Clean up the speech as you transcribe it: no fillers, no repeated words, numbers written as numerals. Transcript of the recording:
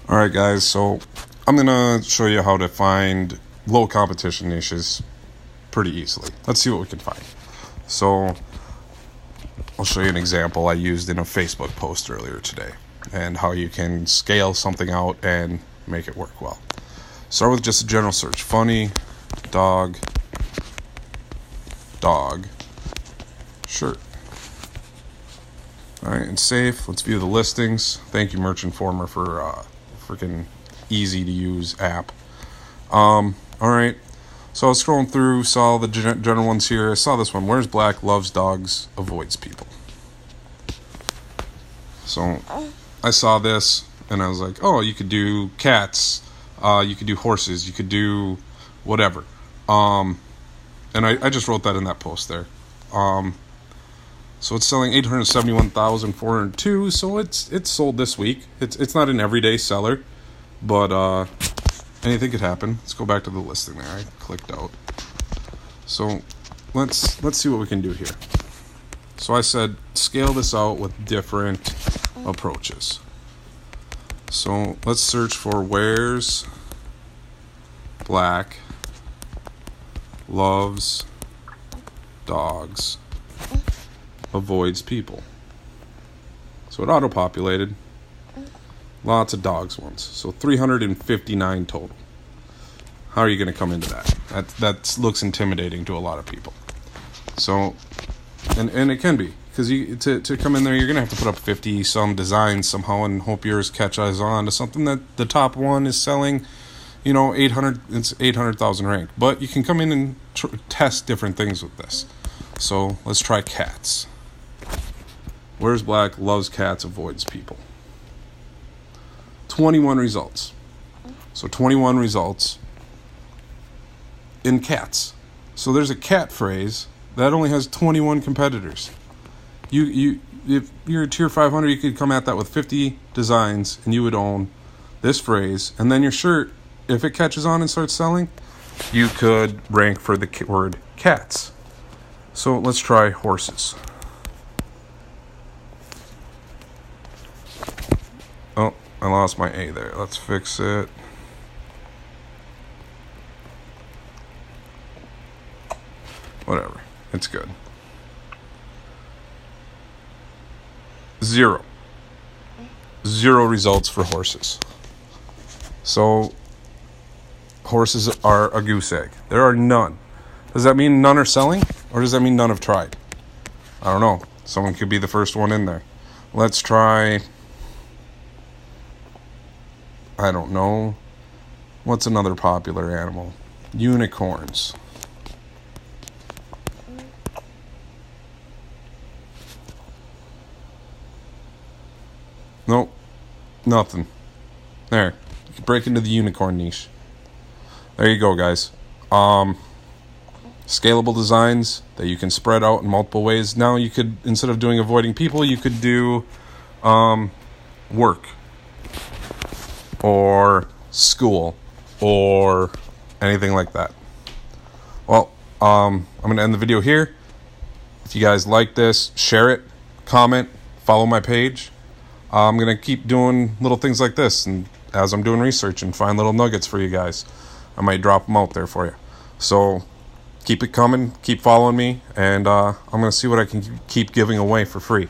Alright guys, so I'm going to show you how to find low competition niches pretty easily. Let's see what we can find. So I'll show you an example I used in a Facebook post earlier today and how you can scale something out and make it work well. Start with just a general search. Funny, dog, shirt. Alright, and save. Let's view the listings. Thank you, Merchant Former, for freaking easy to use app. Alright, so I was scrolling through, saw the general ones here. I saw this one. Wears black, loves dogs, avoids people. So I saw this and I was like, oh, you could do cats, you could do horses, you could do whatever. And I just wrote that in that post there. So it's selling 871,402. So it's sold this week. It's not an everyday seller, but anything could happen. Let's go back to the listing there. I clicked out. So let's see what we can do here. So I said scale this out with different approaches. So let's search for wears black, loves dogs, avoids people. So it auto-populated. Lots of dogs ones. So 359 total. How are you going to come into that? That looks intimidating to a lot of people. So, and it can be. Because to come in there, you're going to have to put up 50 some designs somehow and hope yours catches on to something that the top one is selling, 800, it's 800,000 rank. But you can come in and test different things with this. So let's try cats. Wears black, loves cats, avoids people. 21 results. So 21 results in cats. So there's a cat phrase that only has 21 competitors. If you're a tier 500, you could come at that with 50 designs and you would own this phrase. And then your shirt, if it catches on and starts selling, you could rank for the word cats. So let's try horses. Oh, I lost my A there. Let's fix it. Whatever. It's good. 0 results for horses. So horses are a goose egg. There are none. Does that mean none are selling? Or does that mean none have tried? I don't know. Someone could be the first one in there. Let's try... I don't know. What's another popular animal? Unicorns. Nope. Nothing. There. You can break into the unicorn niche. There you go, guys. Scalable designs that you can spread out in multiple ways. Now you could, instead of doing avoiding people, you could do work or school or anything like that. Well, I'm going to end the video here. If you guys like this, share it, comment, follow my page. I'm going to keep doing little things like this, and as I'm doing research and find little nuggets for you guys, I might drop them out there for you. So keep it coming, keep following me, and I'm going to see what I can keep giving away for free.